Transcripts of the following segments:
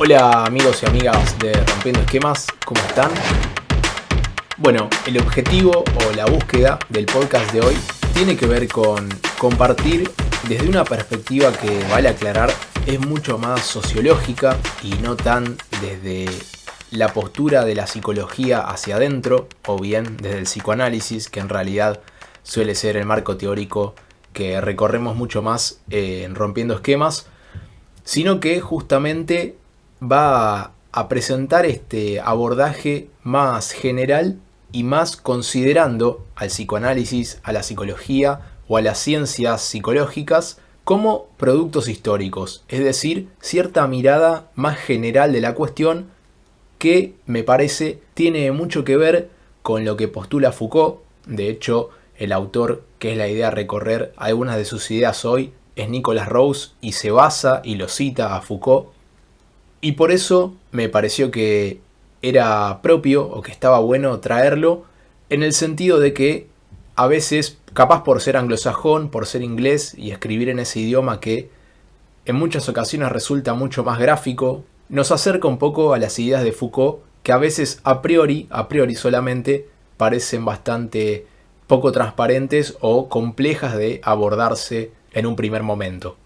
Hola amigos y amigas de Rompiendo Esquemas, ¿cómo están? Bueno, el objetivo o la búsqueda del podcast de hoy tiene que ver con compartir desde una perspectiva que, vale aclarar, es mucho más sociológica y no tan desde la postura de la psicología hacia adentro o bien desde el psicoanálisis, que en realidad suele ser el marco teórico que recorremos mucho más en Rompiendo Esquemas, sino que justamente va a presentar este abordaje más general y más considerando al psicoanálisis, a la psicología o a las ciencias psicológicas como productos históricos, es decir, cierta mirada más general de la cuestión que me parece tiene mucho que ver con lo que postula Foucault. De hecho, el autor, que es la idea de recorrer algunas de sus ideas hoy, es Nicholas Rose y se basa y lo cita a Foucault. Y por eso me pareció que era propio o que estaba bueno traerlo, en el sentido de que a veces, capaz por ser anglosajón, por ser inglés y escribir en ese idioma que en muchas ocasiones resulta mucho más gráfico, nos acerca un poco a las ideas de Foucault que a veces a priori solamente parecen bastante poco transparentes o complejas de abordarse en un primer momento.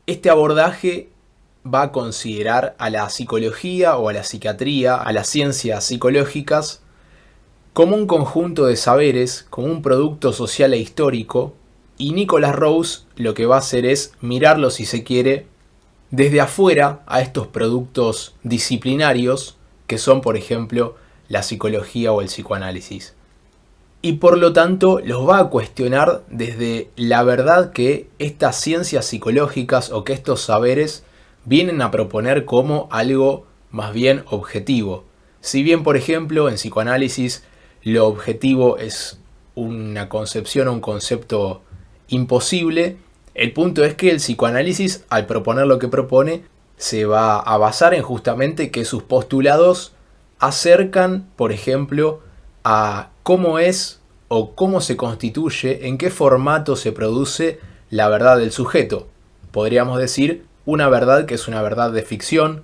Este abordaje va a considerar a la psicología o a la psiquiatría, a las ciencias psicológicas, como un conjunto de saberes, como un producto social e histórico, y Nicholas Rose lo que va a hacer es mirarlo, si se quiere, desde afuera a estos productos disciplinarios que son, por ejemplo, la psicología o el psicoanálisis. Y por lo tanto los va a cuestionar desde la verdad que estas ciencias psicológicas o que estos saberes vienen a proponer como algo más bien objetivo. Si bien, por ejemplo, en psicoanálisis lo objetivo es una concepción o un concepto imposible, el punto es que el psicoanálisis, al proponer lo que propone, se va a basar en justamente que sus postulados acercan, por ejemplo, a cómo es o cómo se constituye, en qué formato se produce la verdad del sujeto. Podríamos decir una verdad que es una verdad de ficción,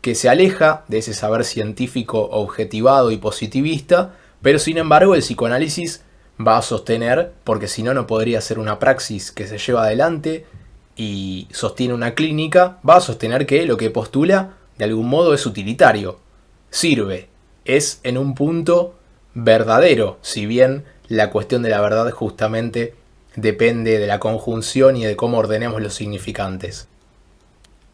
que se aleja de ese saber científico objetivado y positivista, pero sin embargo el psicoanálisis va a sostener, porque si no, no podría ser una praxis que se lleva adelante y sostiene una clínica, va a sostener que lo que postula de algún modo es utilitario, sirve, es en un punto verdadero, si bien la cuestión de la verdad justamente depende de la conjunción y de cómo ordenemos los significantes.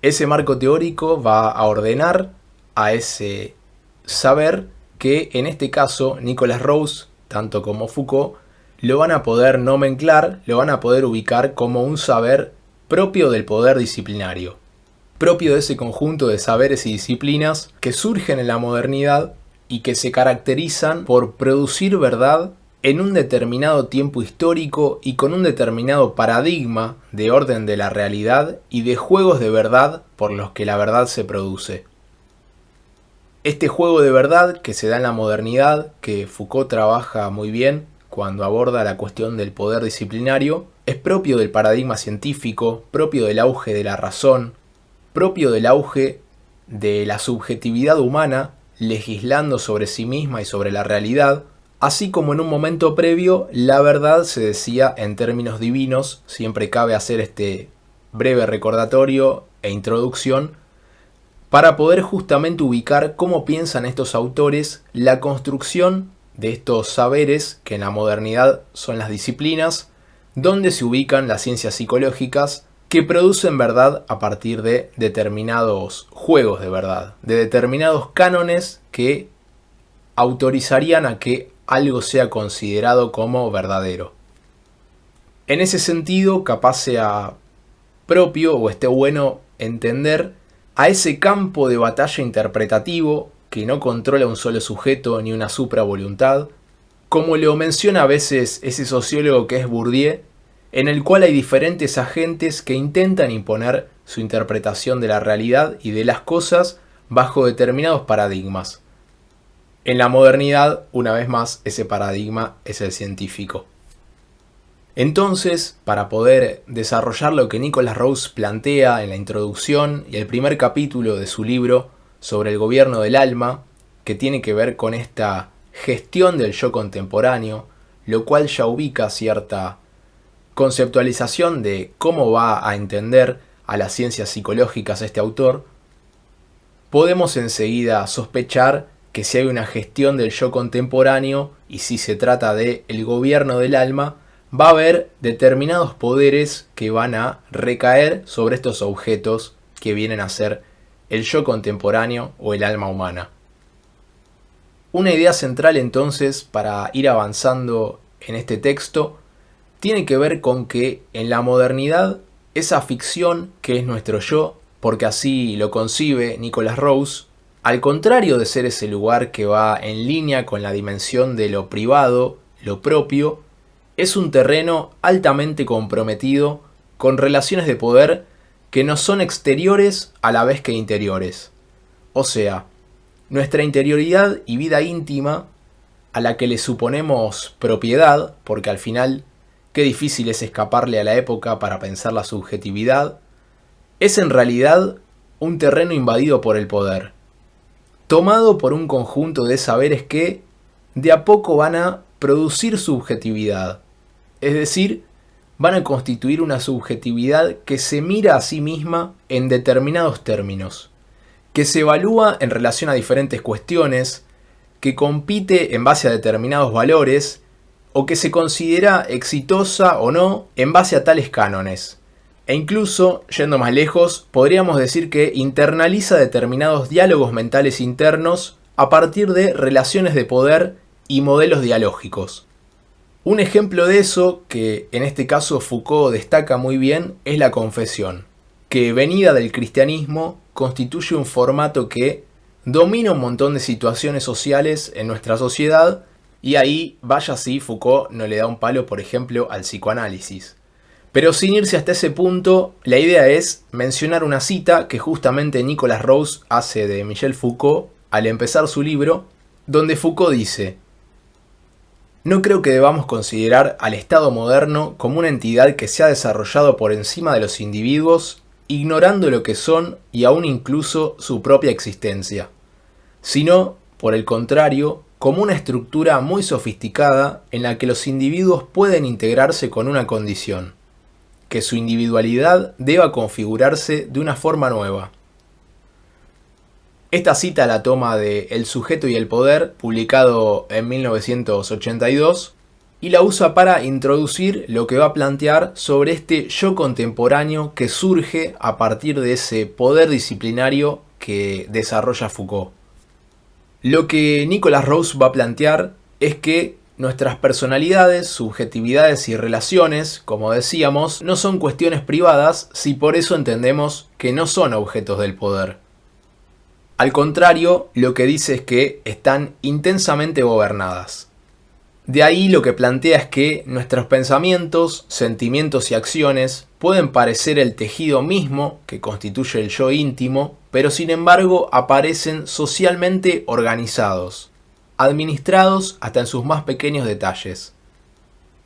Ese marco teórico va a ordenar a ese saber que en este caso Nicholas Rose, tanto como Foucault, lo van a poder nomenclar, lo van a poder ubicar como un saber propio del poder disciplinario, propio de ese conjunto de saberes y disciplinas que surgen en la modernidad y que se caracterizan por producir verdad en un determinado tiempo histórico y con un determinado paradigma de orden de la realidad y de juegos de verdad por los que la verdad se produce. Este juego de verdad que se da en la modernidad, que Foucault trabaja muy bien cuando aborda la cuestión del poder disciplinario, es propio del paradigma científico, propio del auge de la razón, propio del auge de la subjetividad humana legislando sobre sí misma y sobre la realidad, así como en un momento previo la verdad se decía en términos divinos. Siempre cabe hacer este breve recordatorio e introducción para poder justamente ubicar cómo piensan estos autores la construcción de estos saberes que en la modernidad son las disciplinas, donde se ubican las ciencias psicológicas que producen verdad a partir de determinados juegos de verdad, de determinados cánones que autorizarían a que algo sea considerado como verdadero. En ese sentido, capaz sea propio o esté bueno entender a ese campo de batalla interpretativo que no controla un solo sujeto ni una supravoluntad, como lo menciona a veces ese sociólogo que es Bourdieu, en el cual hay diferentes agentes que intentan imponer su interpretación de la realidad y de las cosas bajo determinados paradigmas. En la modernidad, una vez más, ese paradigma es el científico. Entonces, para poder desarrollar lo que Nicholas Rose plantea en la introducción y el primer capítulo de su libro sobre el gobierno del alma, que tiene que ver con esta gestión del yo contemporáneo, lo cual ya ubica cierta conceptualización de cómo va a entender a las ciencias psicológicas este autor, podemos enseguida sospechar que si hay una gestión del yo contemporáneo y si se trata de el gobierno del alma, va a haber determinados poderes que van a recaer sobre estos objetos que vienen a ser el yo contemporáneo o el alma humana. Una idea central entonces para ir avanzando en este texto tiene que ver con que en la modernidad esa ficción que es nuestro yo, porque así lo concibe Nicholas Rose, al contrario de ser ese lugar que va en línea con la dimensión de lo privado, lo propio, es un terreno altamente comprometido con relaciones de poder que no son exteriores a la vez que interiores. O sea, nuestra interioridad y vida íntima, a la que le suponemos propiedad, porque al final qué difícil es escaparle a la época para pensar la subjetividad, es en realidad un terreno invadido por el poder, tomado por un conjunto de saberes que de a poco van a producir subjetividad, es decir, van a constituir una subjetividad que se mira a sí misma en determinados términos, que se evalúa en relación a diferentes cuestiones, que compite en base a determinados valores, o que se considera exitosa o no en base a tales cánones. E incluso, yendo más lejos, podríamos decir que internaliza determinados diálogos mentales internos a partir de relaciones de poder y modelos dialógicos. Un ejemplo de eso, que en este caso Foucault destaca muy bien, es la confesión, que venida del cristianismo constituye un formato que domina un montón de situaciones sociales en nuestra sociedad, y ahí, vaya si Foucault no le da un palo, por ejemplo, al psicoanálisis. Pero sin irse hasta ese punto, la idea es mencionar una cita que justamente Nicholas Rose hace de Michel Foucault al empezar su libro, donde Foucault dice: "No creo que debamos considerar al Estado moderno como una entidad que se ha desarrollado por encima de los individuos, ignorando lo que son y aún incluso su propia existencia, sino, por el contrario, como una estructura muy sofisticada en la que los individuos pueden integrarse con una condición, que su individualidad deba configurarse de una forma nueva". Esta cita la toma de El sujeto y el poder, publicado en 1982, y la usa para introducir lo que va a plantear sobre este yo contemporáneo que surge a partir de ese poder disciplinario que desarrolla Foucault. Lo que Nicholas Rose va a plantear es que nuestras personalidades, subjetividades y relaciones, como decíamos, no son cuestiones privadas si por eso entendemos que no son objetos del poder. Al contrario, lo que dice es que están intensamente gobernadas. De ahí lo que plantea es que nuestros pensamientos, sentimientos y acciones pueden parecer el tejido mismo que constituye el yo íntimo, pero sin embargo aparecen socialmente organizados, administrados hasta en sus más pequeños detalles.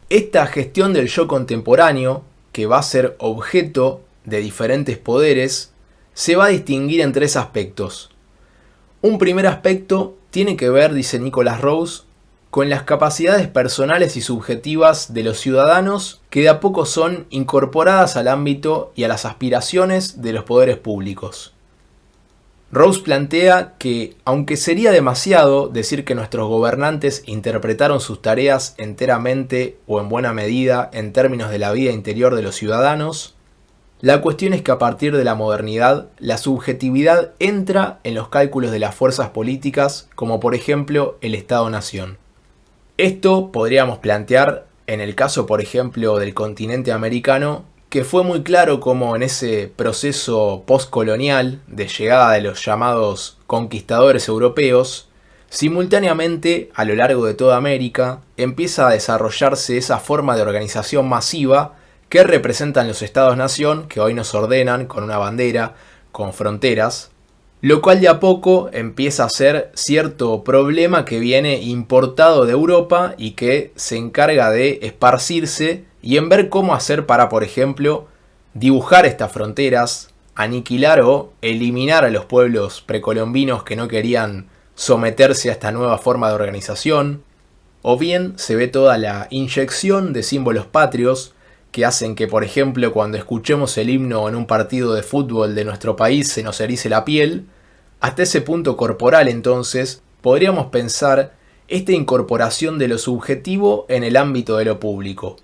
Esta gestión del yo contemporáneo, que va a ser objeto de diferentes poderes, se va a distinguir en tres aspectos. Un primer aspecto tiene que ver, dice Nicholas Rose, con las capacidades personales y subjetivas de los ciudadanos que de a poco son incorporadas al ámbito y a las aspiraciones de los poderes públicos. Rose plantea que, aunque sería demasiado decir que nuestros gobernantes interpretaron sus tareas enteramente o en buena medida en términos de la vida interior de los ciudadanos, la cuestión es que a partir de la modernidad, la subjetividad entra en los cálculos de las fuerzas políticas, como por ejemplo el Estado-Nación. Esto podríamos plantear en el caso, por ejemplo, del continente americano, que fue muy claro como en ese proceso postcolonial de llegada de los llamados conquistadores europeos, simultáneamente a lo largo de toda América empieza a desarrollarse esa forma de organización masiva que representan los estados-nación, que hoy nos ordenan con una bandera, con fronteras, lo cual de a poco empieza a ser cierto problema que viene importado de Europa y que se encarga de esparcirse y en ver cómo hacer para, por ejemplo, dibujar estas fronteras, aniquilar o eliminar a los pueblos precolombinos que no querían someterse a esta nueva forma de organización, o bien se ve toda la inyección de símbolos patrios que hacen que, por ejemplo, cuando escuchemos el himno en un partido de fútbol de nuestro país se nos erice la piel. Hasta ese punto corporal, entonces, podríamos pensar esta incorporación de lo subjetivo en el ámbito de lo público.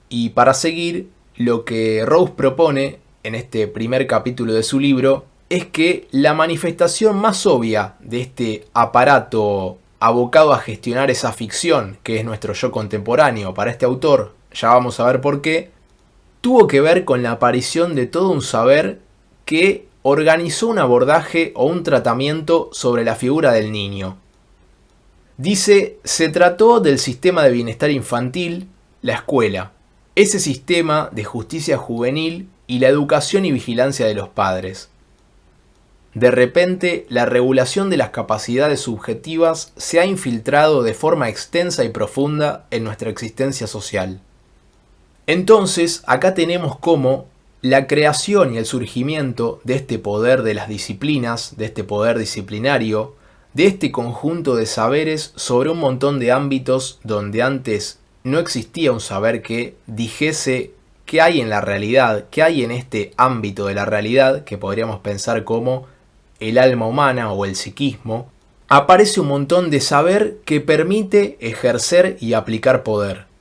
Y para seguir, lo que Rose propone en este primer capítulo de su libro es que la manifestación más obvia de este aparato abocado a gestionar esa ficción que es nuestro yo contemporáneo para este autor, ya vamos a ver por qué, tuvo que ver con la aparición de todo un saber que organizó un abordaje o un tratamiento sobre la figura del niño. Dice, se trató del sistema de bienestar infantil, la escuela, ese sistema de justicia juvenil y la educación y vigilancia de los padres. De repente, la regulación de las capacidades subjetivas se ha infiltrado de forma extensa y profunda en nuestra existencia social. Entonces, acá tenemos cómo la creación y el surgimiento de este poder de las disciplinas, de este poder disciplinario, de este conjunto de saberes sobre un montón de ámbitos donde antes no existía un saber que dijese qué hay en la realidad, qué hay en este ámbito de la realidad, que podríamos pensar como el alma humana o el psiquismo, aparece un montón de saber que permite ejercer y aplicar poder.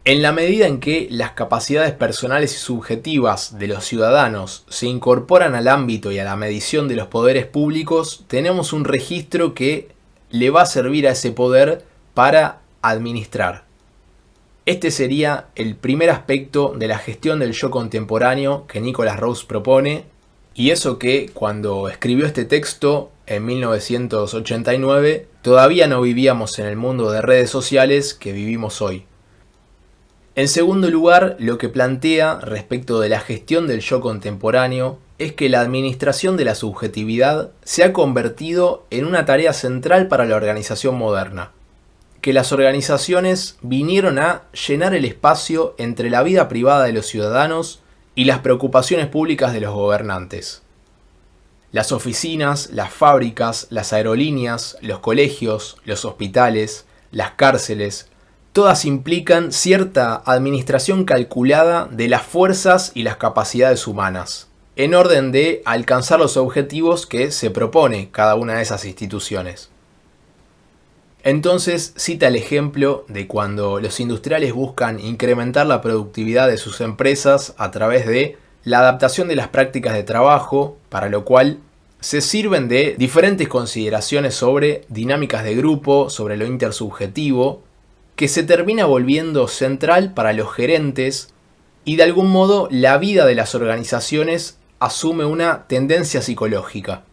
En la medida en que las capacidades personales y subjetivas de los ciudadanos se incorporan al ámbito y a la medición de los poderes públicos, tenemos un registro que le va a servir a ese poder para administrar. Este sería el primer aspecto de la gestión del yo contemporáneo que Nicholas Rose propone, y eso que cuando escribió este texto en 1989 todavía no vivíamos en el mundo de redes sociales que vivimos hoy. En segundo lugar, lo que plantea respecto de la gestión del yo contemporáneo es que la administración de la subjetividad se ha convertido en una tarea central para la organización moderna, que las organizaciones vinieron a llenar el espacio entre la vida privada de los ciudadanos y las preocupaciones públicas de los gobernantes. Las oficinas, las fábricas, las aerolíneas, los colegios, los hospitales, las cárceles, todas implican cierta administración calculada de las fuerzas y las capacidades humanas, en orden de alcanzar los objetivos que se propone cada una de esas instituciones. Entonces cita el ejemplo de cuando los industriales buscan incrementar la productividad de sus empresas a través de la adaptación de las prácticas de trabajo, para lo cual se sirven de diferentes consideraciones sobre dinámicas de grupo, sobre lo intersubjetivo, que se termina volviendo central para los gerentes y de algún modo la vida de las organizaciones asume una tendencia psicológica.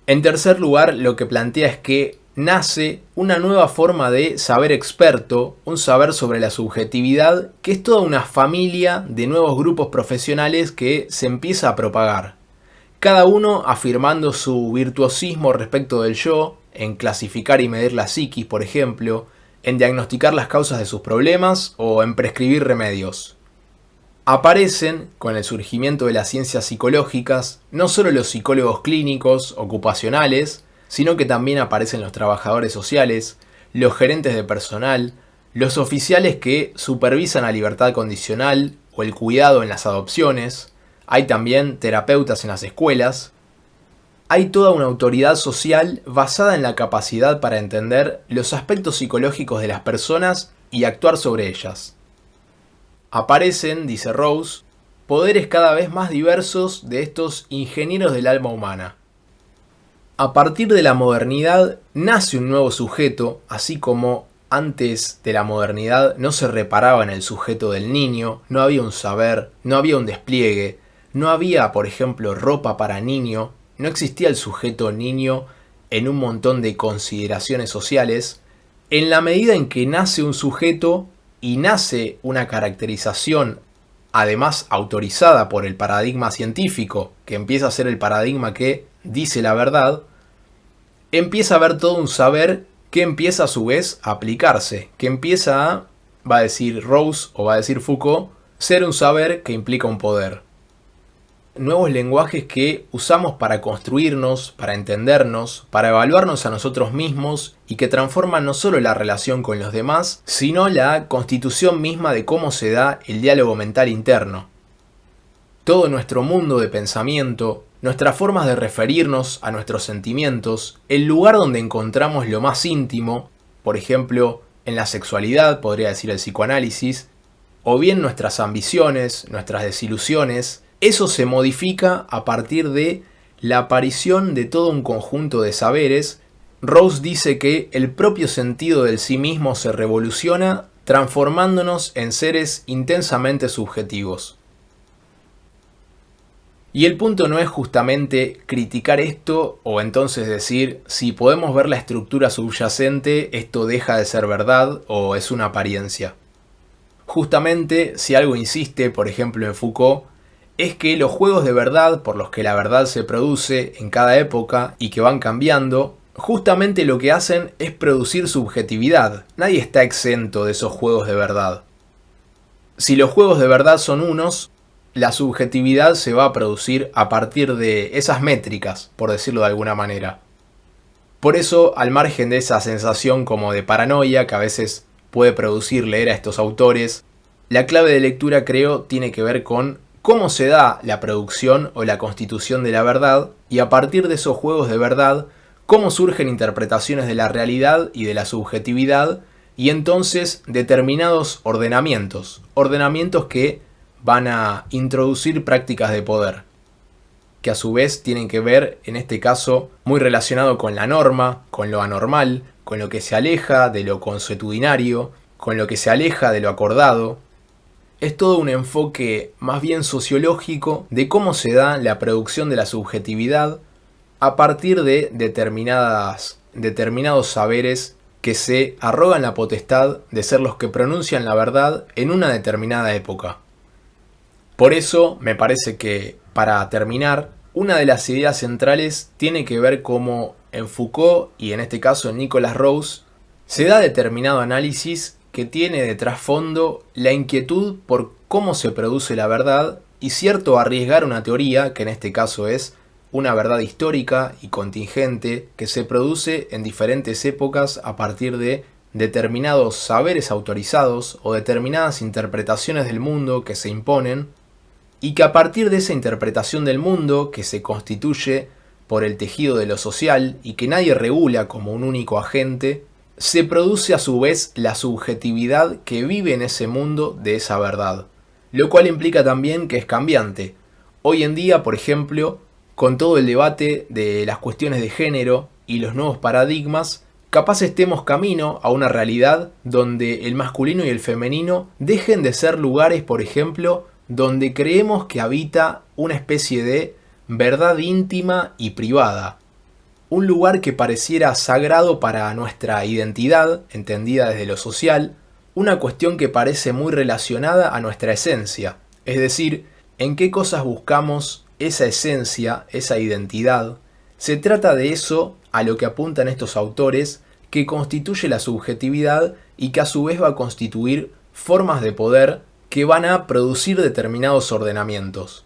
En tercer lugar, lo que plantea es que nace una nueva forma de saber experto, un saber sobre la subjetividad, que es toda una familia de nuevos grupos profesionales que se empieza a propagar. Cada uno afirmando su virtuosismo respecto del yo, en clasificar y medir la psiquis, por ejemplo, en diagnosticar las causas de sus problemas o en prescribir remedios. Aparecen, con el surgimiento de las ciencias psicológicas, no solo los psicólogos clínicos, ocupacionales, sino que también aparecen los trabajadores sociales, los gerentes de personal, los oficiales que supervisan la libertad condicional o el cuidado en las adopciones, hay también terapeutas en las escuelas. Hay toda una autoridad social basada en la capacidad para entender los aspectos psicológicos de las personas y actuar sobre ellas. Aparecen, dice Rose, poderes cada vez más diversos de estos ingenieros del alma humana. A partir de la modernidad nace un nuevo sujeto, así como antes de la modernidad no se reparaba en el sujeto del niño, no había un saber, no había un despliegue, no había, por ejemplo, ropa para niño, no existía el sujeto niño en un montón de consideraciones sociales. En la medida en que nace un sujeto y nace una caracterización además autorizada por el paradigma científico, que empieza a ser el paradigma que dice la verdad, empieza a haber todo un saber que empieza a su vez a aplicarse, que empieza a, va a decir Rawls o va a decir Foucault, ser un saber que implica un poder. Nuevos lenguajes que usamos para construirnos, para entendernos, para evaluarnos a nosotros mismos y que transforman no solo la relación con los demás, sino la constitución misma de cómo se da el diálogo mental interno. Todo nuestro mundo de pensamiento, nuestras formas de referirnos a nuestros sentimientos, el lugar donde encontramos lo más íntimo, por ejemplo, en la sexualidad, podría decir el psicoanálisis, o bien nuestras ambiciones, nuestras desilusiones, eso se modifica a partir de la aparición de todo un conjunto de saberes. Rawls dice que el propio sentido del sí mismo se revoluciona, transformándonos en seres intensamente subjetivos. Y el punto no es justamente criticar esto o entonces decir si podemos ver la estructura subyacente, esto deja de ser verdad o es una apariencia. Justamente si algo insiste, por ejemplo en Foucault, es que los juegos de verdad por los que la verdad se produce en cada época y que van cambiando, justamente lo que hacen es producir subjetividad. Nadie está exento de esos juegos de verdad. Si los juegos de verdad son unos, la subjetividad se va a producir a partir de esas métricas, por decirlo de alguna manera. Por eso, al margen de esa sensación como de paranoia que a veces puede producir leer a estos autores, la clave de lectura, creo, tiene que ver con cómo se da la producción o la constitución de la verdad, y a partir de esos juegos de verdad, cómo surgen interpretaciones de la realidad y de la subjetividad, y entonces determinados ordenamientos que van a introducir prácticas de poder, que a su vez tienen que ver, en este caso, muy relacionado con la norma, con lo anormal, con lo que se aleja de lo consuetudinario, con lo que se aleja de lo acordado. Es todo un enfoque más bien sociológico de cómo se da la producción de la subjetividad a partir de determinados saberes que se arrogan la potestad de ser los que pronuncian la verdad en una determinada época. Por eso me parece que, para terminar, una de las ideas centrales tiene que ver cómo en Foucault y en este caso en Nicholas Rawls se da determinado análisis que tiene de trasfondo la inquietud por cómo se produce la verdad y cierto arriesgar una teoría, que en este caso es una verdad histórica y contingente que se produce en diferentes épocas a partir de determinados saberes autorizados o determinadas interpretaciones del mundo que se imponen, y que a partir de esa interpretación del mundo que se constituye por el tejido de lo social y que nadie regula como un único agente, se produce a su vez la subjetividad que vive en ese mundo de esa verdad, lo cual implica también que es cambiante. Hoy en día, por ejemplo, con todo el debate de las cuestiones de género y los nuevos paradigmas, capaz estemos camino a una realidad donde el masculino y el femenino dejen de ser lugares, por ejemplo, donde creemos que habita una especie de verdad íntima y privada. Un lugar que pareciera sagrado para nuestra identidad, entendida desde lo social, una cuestión que parece muy relacionada a nuestra esencia, es decir, en qué cosas buscamos esa esencia, esa identidad. Se trata de eso a lo que apuntan estos autores, que constituye la subjetividad y que a su vez va a constituir formas de poder que van a producir determinados ordenamientos.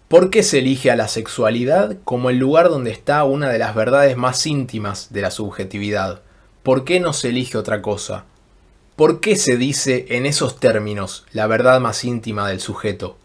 ¿Por qué se elige a la sexualidad como el lugar donde está una de las verdades más íntimas de la subjetividad? ¿Por qué no se elige otra cosa? ¿Por qué se dice en esos términos la verdad más íntima del sujeto?